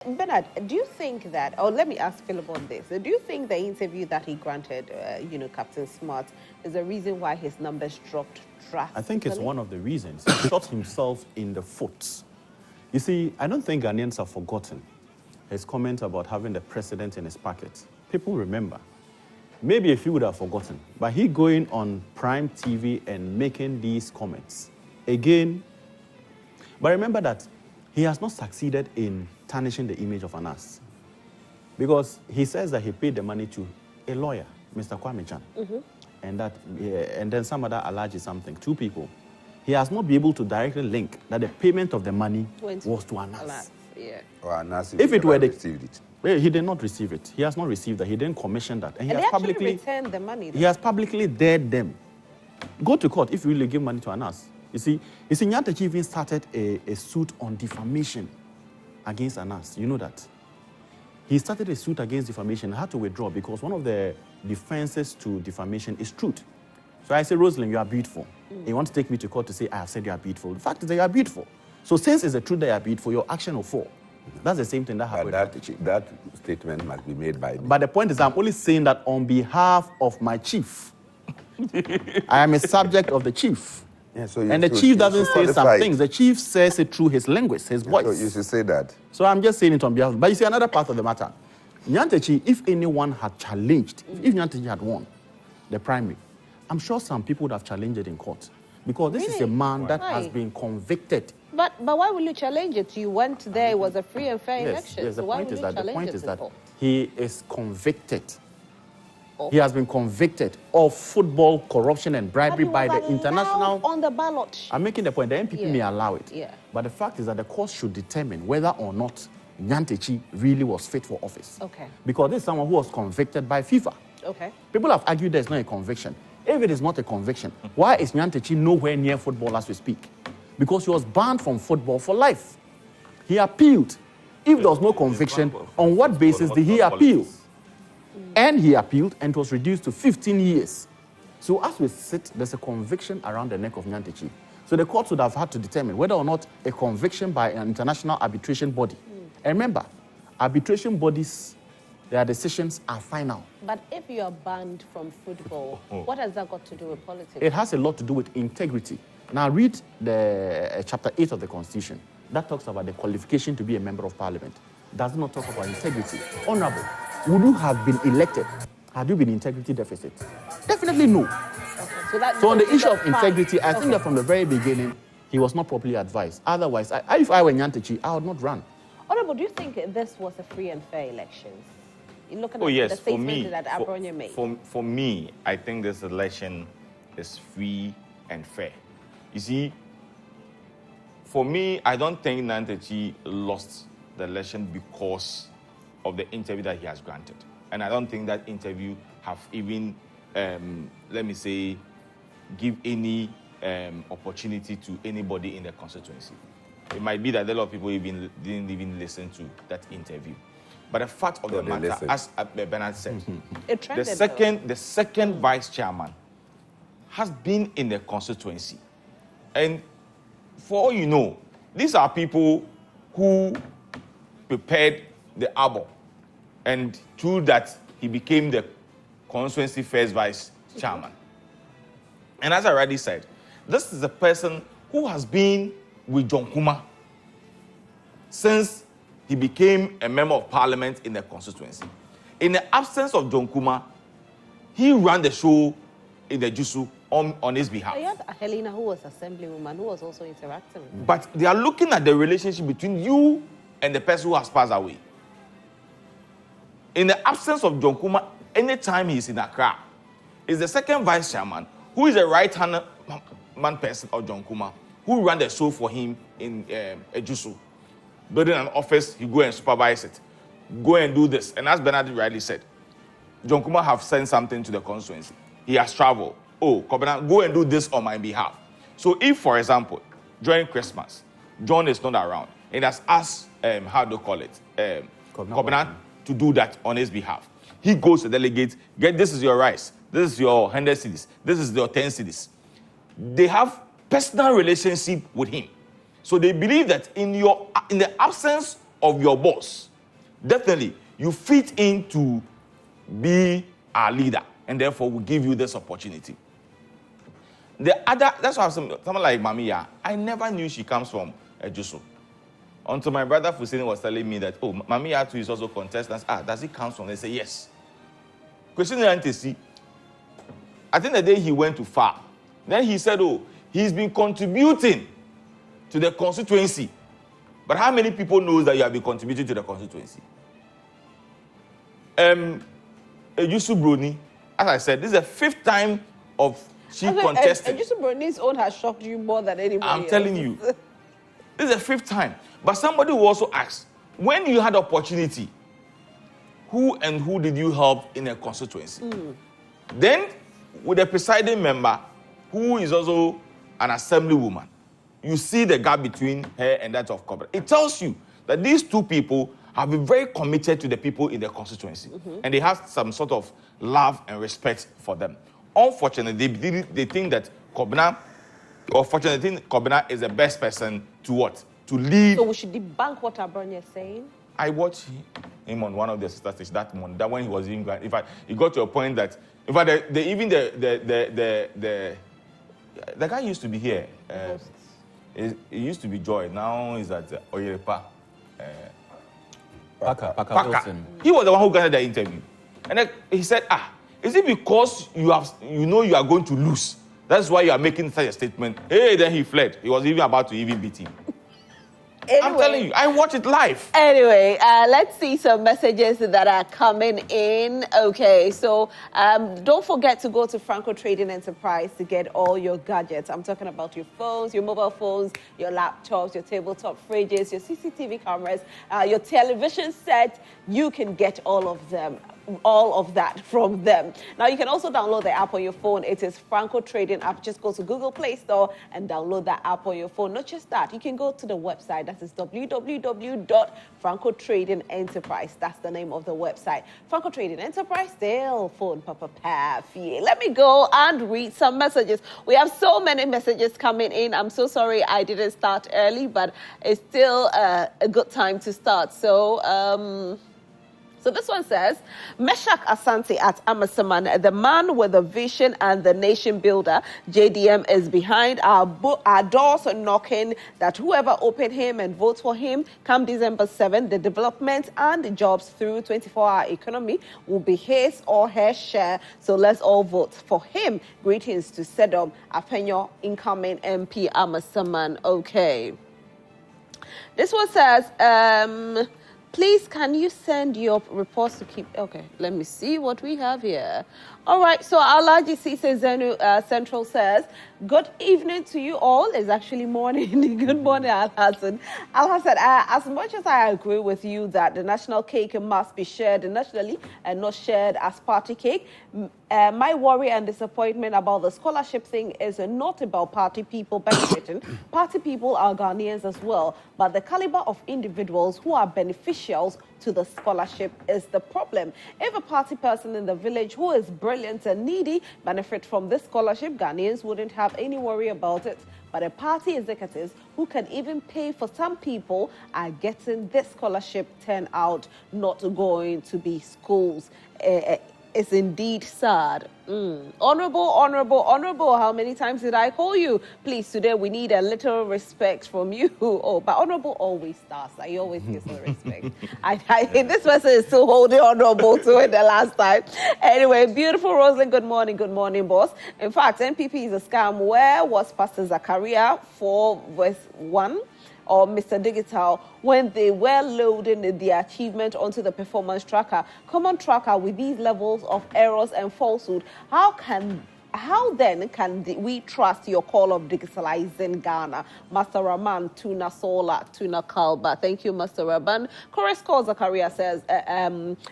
Bernard, do you think that, or let me ask Philip on this, do you think the interview that he granted, Captain Smart, is the reason why his numbers dropped drastically? I think it's one of the reasons. He shot himself in the foot. You see, I don't think Ghanaians have forgotten his comment about having the president in his pocket. People remember. Maybe a few would have forgotten, but he going on Prime TV and making these comments again. But remember that he has not succeeded in tarnishing the image of Anas, because he says that he paid the money to a lawyer, Mr. Kwame Chan, and then some other alleged something, 2 people. He has not been able to directly link that the payment of the money was to Anas. Yeah. Or Anas, if it were received it. Well, he did not receive it. He has not received that. He didn't commission that. And he has publicly returned the money. He has publicly dared them. Go to court if you really give money to Anas. You see, Nyantakyi even started a suit on defamation against Anas. You know that. He started a suit against defamation, had to withdraw because one of the defenses to defamation is truth. So I say, Rosalind, you are beautiful. You want to take me to court to say, I have said you are beautiful. The fact is that you are beautiful. So since it's the truth that you are beautiful, your action will fall. That's the same thing that happened. That statement must be made by me. But the point is, I'm only saying that on behalf of my chief. I am a subject of the chief. Yeah, so and the chief doesn't say some things. The chief says it through his language, his voice. So you should say that. So I'm just saying it on behalf. But you see, another part of the matter. Nyantakyi, if anyone had challenged, if Nyantakyi had won the primary, I'm sure some people would have challenged it in court. Because this is a man that has been convicted. But why will you challenge it? You went there, it was a free and fair election. Yes, so the point is that he is convicted. He has been convicted of football corruption and bribery by the international. On the ballot. I'm making the point. The MPP may allow it. Yeah. But the fact is that the court should determine whether or not Nyantakyi really was fit for office. Okay. Because this is someone who was convicted by FIFA. Okay. People have argued there's not a conviction. If it is not a conviction, why is Nyantakyi nowhere near football as we speak? Because he was banned from football for life. He appealed. If there was no conviction, on what basis did he appeal? And he appealed and it was reduced to 15 years. So as we sit, there's a conviction around the neck of Nyantakyi. So the courts would have had to determine whether or not a conviction by an international arbitration body. And remember, arbitration bodies, their decisions are final. But if you are banned from football, what has that got to do with politics? It has a lot to do with integrity. Now read the chapter 8 of the Constitution. That talks about the qualification to be a member of parliament. Does not talk about integrity. Honorable, would you have been elected had you been integrity deficit? Definitely no. Okay. So on the issue of integrity, I think that from the very beginning, he was not properly advised. Otherwise, if I were Nyantakyi, I would not run. Honorable, do you think this was a free and fair election? You're looking at the statement that Abronya made. For me, I think this election is free and fair. You see, for me, I don't think Nyantakyi lost the election because of the interview that he has granted. And I don't think that interview have even, let me say, give any opportunity to anybody in the constituency. It might be that a lot of people didn't even listen to that interview. But the fact of the matter, as Bernard said, the second vice chairman has been in the constituency. And for all you know, these are people who prepared the arbor. And through that, he became the constituency first vice chairman. And as I already said, this is a person who has been with John Kuma since he became a member of parliament in the constituency. In the absence of John Kuma, he ran the show in the Jusu on his behalf. You had Helena, who was assemblywoman, who was also interacting with him. But they are looking at the relationship between you and the person who has passed away. In the absence of John Kuma, anytime he's in Accra, is the second vice chairman, who is a right-hand man person of John Kuma, who ran the show for him in Ejusu. Building an office, he go and supervise it. Go and do this. And as Bernard rightly said, John Kuma have sent something to the constituency. He has traveled. Oh, Covenant, go and do this on my behalf. So if, for example, during Christmas, John is not around, and has asked, how do you call it, Covenant to do that on his behalf. He goes to delegates, this is your rice, this is your 100 cedis, this is your 10 cedis. They have personal relationship with him. So they believe that in the absence of your boss, definitely you fit in to be our leader, and therefore we give you this opportunity. The other, that's why someone like Mamiya, I never knew she comes from Ejusu. Until my brother Fusini was telling me that, oh, Mamiya too is also contestant. Does it come from? They say yes. Kwesi Nyantakyi, I think the day he went to FAR, then he said, oh, he's been contributing to the constituency. But how many people knows that you have been contributing to the constituency? Ejusu Broni, as I said, this is the 5th time of she contested. Ejusu Broni's own has shocked you more than anybody I'm else. telling you. This is the 5th time. But somebody will also ask, when you had opportunity, who did you help in a constituency? Then, with the presiding member, who is also an assemblywoman, you see the gap between her and that of Kobra. It tells you that these two people have been very committed to the people in their constituency. And they have some sort of love and respect for them. Unfortunately, they think that Kobina is the best person to what? To lead. So we should debunk what Abron is saying? I watched him on one of the sister stations that month. That when he was in, in fact, he got to a point that, in fact, the guy used to be here. It used to be Joy. Now he's at Oyerepa. Paka. He was the one who got the interview, and then he said, is it because you are going to lose? That's why you are making such a statement. Hey, then he fled. He was even about to even beat him. Anyway, I'm telling you, I watch it live. Anyway, let's see some messages that are coming in. Okay, so don't forget to go to Franco Trading Enterprise to get all your gadgets. I'm talking about your phones, your mobile phones, your laptops, your tabletop fridges, your CCTV cameras, your television set. You can get all of that from them. Now, you can also download the app on your phone. It is Franco Trading app. Just go to Google Play Store and download that app on your phone. Not just that, you can go to the website. That is www.francotrading enterprise. That's the name of the website. Franco Trading Enterprise, still phone papa paffy. Let me go and read some messages. We have so many messages coming in. I'm so sorry I didn't start early, but it's still a good time to start. So this one says, Meshach Asante at Amasaman, the man with the vision and the nation builder, JDM is behind our doors knocking, that whoever open him and votes for him come December 7, the development and the jobs through 24-hour economy will be his or her share. So let's all vote for him. Greetings to Sedom Apenyo, incoming MP Amasaman. Okay. This one says, please, can you send your reports to keep... Okay, let me see what we have here. All right, so Alaji Sise Zenu Central says, good evening to you all. It's actually morning. Good morning, Al-Hassan. Al-Hassan, as much as I agree with you that the national cake must be shared nationally and not shared as party cake, my worry and disappointment about the scholarship thing is not about party people benefiting. Party people are Ghanaians as well, but the caliber of individuals who are beneficials to the scholarship is the problem. If a party person in the village who is brilliant and needy benefit from this scholarship, Ghanaians wouldn't have any worry about it. But the party executives who can even pay for some people are getting this scholarship turned out not going to be schools. It's indeed sad. Honorable, how many times did I call you? Please, today we need a little respect from you. Oh, but honorable always starts. I always get some respect. I think this person is still holding honorable to it the last time. Anyway, beautiful Rosalind, good morning, boss. In fact, NPP is a scam. Where was Pastor Zachariah 4:1? Or Mr. Digital, when they were loading the achievement onto the performance tracker, common tracker with these levels of errors and falsehood, how then can we trust your call of digitalizing Ghana? Master Rahman, Tuna Sola, Tuna Kalba. Thank you, Master Rahman. Chorus Call Zakaria says,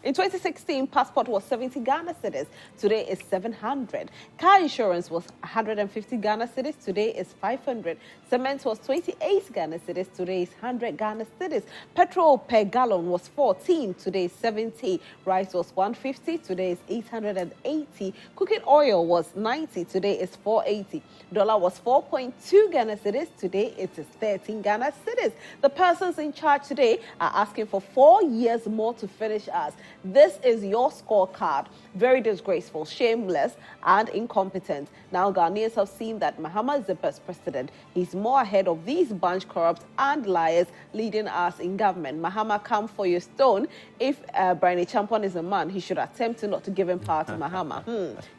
in 2016, passport was 70 Ghana cedis. Today is 700. Car insurance was 150 Ghana cedis. Today is 500. Cement was 28 Ghana cedis. Today is 100 Ghana cedis. Petrol per gallon was 14. Today is 70. Rice was 150. Today is 880. Cooking oil was 90. Today it's 4.80. Dollar was 4.2 Ghana cedis. Today it is 13 Ghana cedis. The persons in charge today are asking for 4 years more to finish us. This is your scorecard. Very disgraceful, shameless, and incompetent. Now Ghanaians have seen that Mahama is the best president. He's more ahead of these bunch corrupts and liars leading us in government. Mahama, come for your stone. If Brian Champon is a man, he should attempt to not to give him power to Mahama.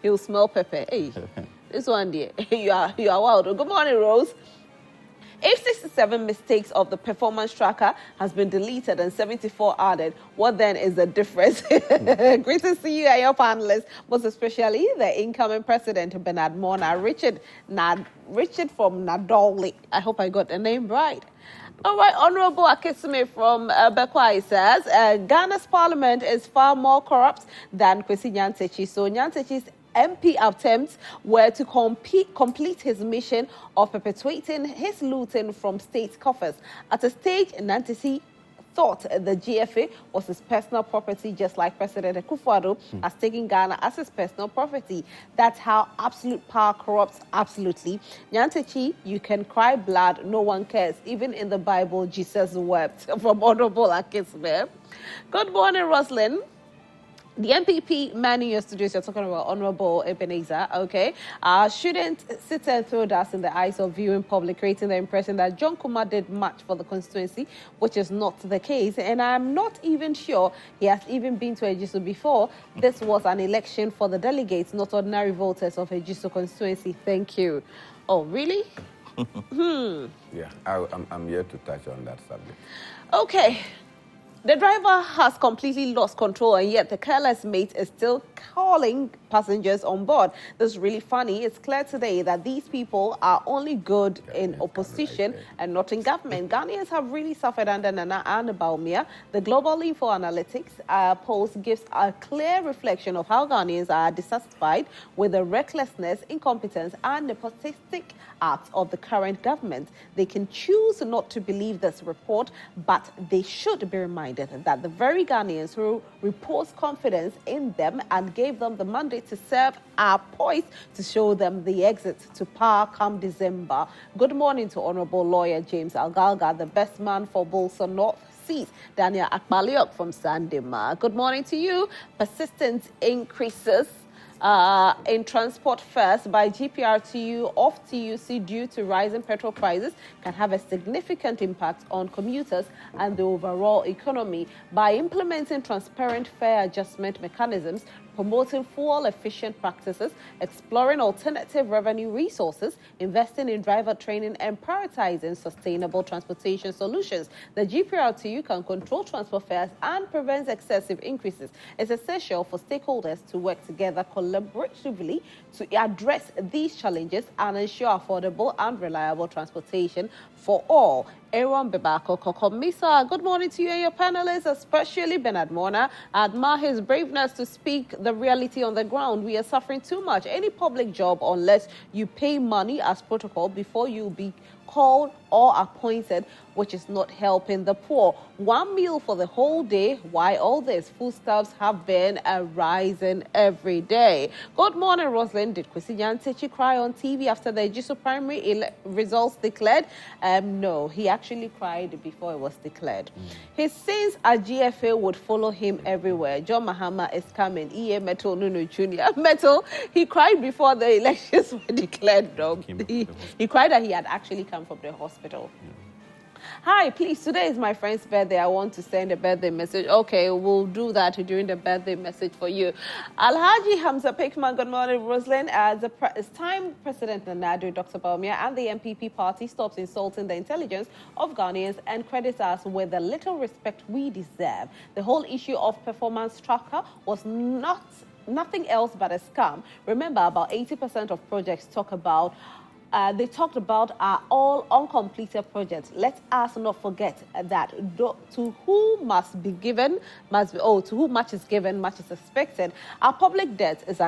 He'll smell pepper. Hey, this one there, you are wild. Good morning, Rose. If 67 mistakes of the performance tracker has been deleted and 74 added, what then is the difference? Great to see you and your panelists, most especially the incoming president, Bernard Mona, Richard from Nadoli. I hope I got the name right. All right, Honorable Akesime from Bekwai says, Ghana's parliament is far more corrupt than Kwesi Nyantakyi. So Nyantakyi's MP attempts were to complete his mission of perpetuating his looting from state coffers. At a stage, Nyantakyi thought the GFA was his personal property, just like President Akufo-Addo has taken Ghana as his personal property. That's how absolute power corrupts absolutely. Nyantakyi, you can cry blood, no one cares. Even in the Bible, Jesus wept. From Honorable Akisme. Good morning, Roslyn. The MPP man in your studios, you're talking about Honorable Ebenezer, okay, shouldn't sit and throw dust in the eyes of viewing public, creating the impression that John Kumar did much for the constituency, which is not the case. And I'm not even sure he has even been to Ejisu before. This was an election for the delegates, not ordinary voters of Ejisu constituency. Thank you. Oh, really? Yeah, I'm here to touch on that subject. Okay. The driver has completely lost control, and yet the careless mate is still calling passengers on board. This is really funny. It's clear today that these people are only good in opposition and not in government. Ghanaians have really suffered under Nana and Baumia. The Global Info Analytics post gives a clear reflection of how Ghanaians are dissatisfied with the recklessness, incompetence, and nepotistic acts of the current government. They can choose not to believe this report, but they should be reminded that the very Ghanaians who reposed confidence in them and gave them the mandate to serve are poised to show them the exit to power come December. Good morning to Honorable Lawyer James Algalga, the best man for Bolsa North seat, Daniel Akbaliok from Sandema. Good morning to you. Persistent increases in transport fares by GPRTU of TUC due to rising petrol prices can have a significant impact on commuters and the overall economy. By implementing transparent fare adjustment mechanisms, promoting fuel-efficient practices, exploring alternative revenue resources, investing in driver training, and prioritizing sustainable transportation solutions, the GPRTU can control transport fares and prevent excessive increases. It's essential for stakeholders to work together collaboratively to address these challenges and ensure affordable and reliable transportation for all. Aaron Bebako Kokomisa, good morning to you and your panelists, especially Bernard Mona. I admire his braveness to speak the reality on the ground. We are suffering too much. Any public job, unless you pay money as protocol before you be called or appointed, which is not helping the poor. One meal for the whole day. Why all this? Foodstuffs have been rising every day. Good morning, Rosalind. Did Kwesi Nyantakyi cry on TV after the Ejisu primary results declared? No, he actually cried before it was declared. His sins at GFA would follow him everywhere. John Mahama is coming. E.A. Metal Nunu Jr. Metal, he cried before the elections were declared. No. He cried that he had actually come from the hospital. Hi, please, today is my friend's birthday. I want to send a birthday message. Okay, we'll do that during the birthday message for you. Alhaji Hamza Pekman, good morning, Rosalind. It's time President Nana, Dr. Baumia, and the MPP party stops insulting the intelligence of Ghanaians and credits us with the little respect we deserve. The whole issue of performance tracker was nothing else but a scam. Remember, about 80% of projects they talked about are all uncompleted projects. Let us not forget that to whom much is given, much is expected. Our public debt is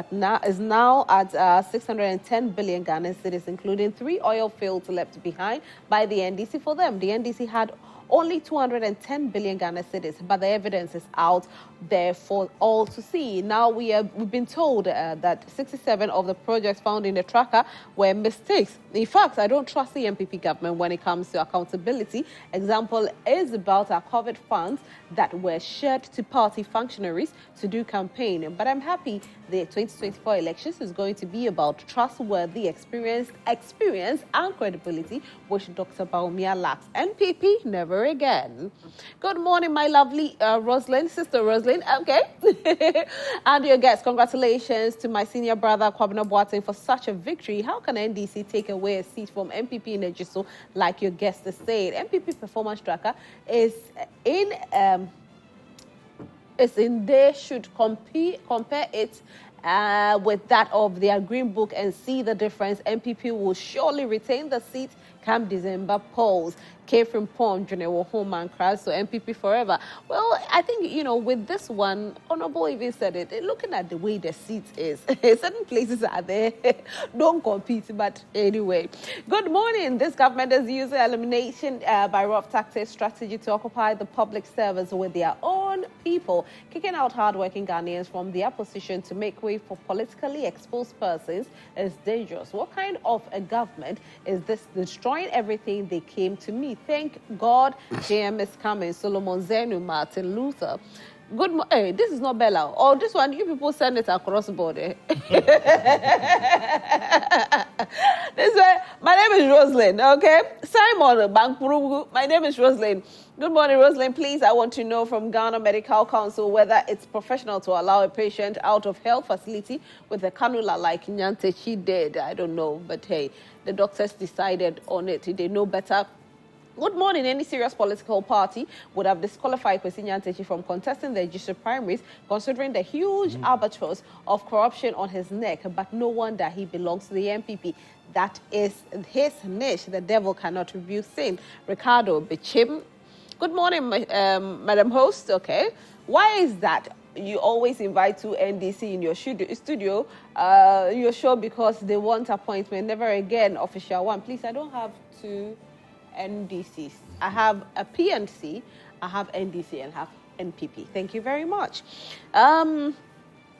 now at 610 billion Ghanaian cedis, including 3 oil fields left behind by the NDC for them. The NDC had only 210 billion Ghana cedis, but the evidence is out there for all to see. Now we've been told that 67 of the projects found in the tracker were mistakes. In fact, I don't trust the MPP government when it comes to accountability. Example is about our COVID funds that were shared to party functionaries to do campaign. But I'm happy the 2024 elections is going to be about trustworthy experience and credibility, which Dr. Baumia lacks. NPP, never again. Good morning, my lovely Rosalind, Sister Rosalind. Okay. And your guests, congratulations to my senior brother, Kwabena Boateng, for such a victory. How can NDC take away a seat from MPP in Ejiso, like your guest is saying? MPP performance tracker is in they should compare it with that of their green book and see the difference. MPP will surely retain the seat come December polls. Came from Pond, General Home and Crowd, so MPP forever. Well, I think, with this one, Honorable even said it, looking at the way the seat is, certain places are there, don't compete, but anyway. Good morning. This government is using elimination by rough taxes strategy to occupy the public service with their own people, kicking out hardworking Ghanaians from their position to make way for politically exposed persons is dangerous. What kind of a government is this, destroying everything they came to meet? Thank God JM is coming. Solomon Zenu, Martin Luther. Good morning. Hey, this is not Bella. Oh, this one, you people send it across the border. This way, my name is Rosalind, okay? Simon Bankpuru, my name is Rosalind. Good morning, Rosalind. Please, I want to know from Ghana Medical Council whether it's professional to allow a patient out of health facility with a cannula like Nyantakyi did. I don't know, but hey, the doctors decided on it. They know better. Good morning. Any serious political party would have disqualified Kwesi Nyantakyi from contesting the district primaries, considering the huge albatross of corruption on his neck. But no wonder he belongs to the MPP. That is his niche. The devil cannot rebuke sin. Ricardo Bichim. Good morning, Madam Host. Okay. Why is that? You always invite two NDC in your studio, your show, because they want appointment. Never again official one. Please, I don't have two NDCs. I have a PNC, I have NDC, and have NPP. Thank you very much.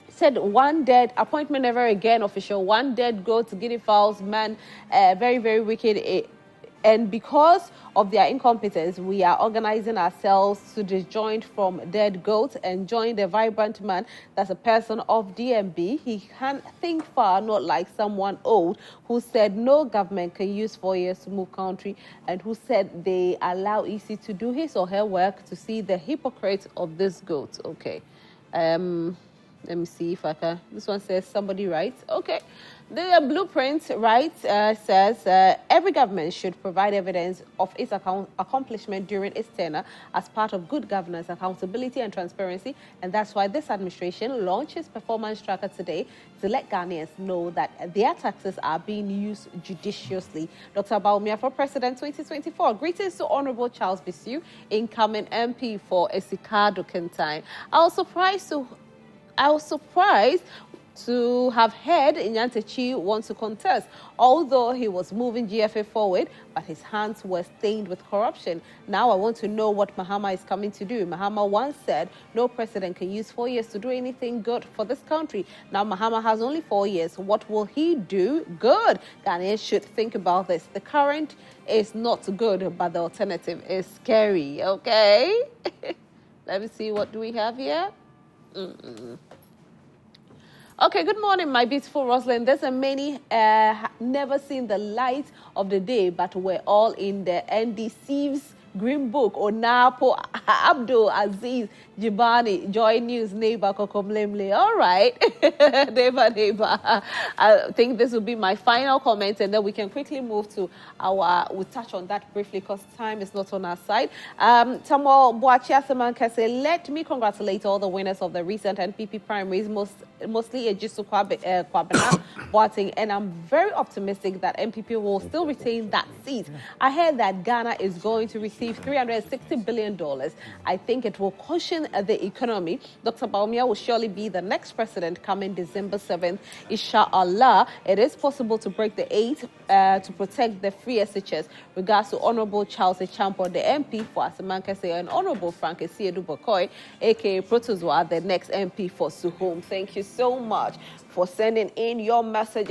Said one dead, appointment never again official, one dead goat, guinea fowls, man, very, very wicked. And because of their incompetence, we are organizing ourselves to disjoint from dead goats and join the vibrant man that's a person of DMB. He can't think far, not like someone old who said no government can use 4 years to move country, and who said they allow EC to do his or her work to see the hypocrite of this goat. Okay. Let me see if I can. This one says somebody writes. Okay. The blueprint, says every government should provide evidence of its accomplishment during its tenure as part of good governance, accountability, and transparency. And that's why this administration launches Performance Tracker today to let Ghanaians know that their taxes are being used judiciously. Dr. Baumia for President 2024. Greetings to Honorable Charles Bisu, incoming MP for Esikado Kentine. I was surprised to have heard Nyantakyi want to contest, although he was moving GFA forward, but his hands were stained with corruption. Now I want to know what Mahama is coming to do. Mahama once said no president can use 4 years to do anything good for this country. Now Mahama has only 4 years. What will he do? Good. Ghanaians should think about this. The current is not good, but the alternative is scary. Okay? Let me see, what do we have here? Okay, good morning, my beautiful Rosalind. There's a many never seen the light of the day, but we're all in the NDC's Green Book. Onapo, Abdul Aziz, Jibani, Joy News, neighbor, Kokomlemle. All right, neighbor. I think this will be my final comment, and then we can quickly move to we'll touch on that briefly because time is not on our side. Samuel Boachia Samankese, let me congratulate all the winners of the recent NPP primaries, mostly Ejisu Kwabena Boateng, and I'm very optimistic that NPP will still retain that seat. I heard that Ghana is going to receive receive $360 billion. I think it will cushion the economy. Dr. Baumia will surely be the next president coming December 7th. Inshallah, it is possible to break the 8 to protect the free SHS. Regards to Honorable Charles Echampo, the MP for Asamankase, and Honorable Frank Esiedu Bokoy, aka Protozwa, the next MP for Suhum. Thank you so much for sending in your messages.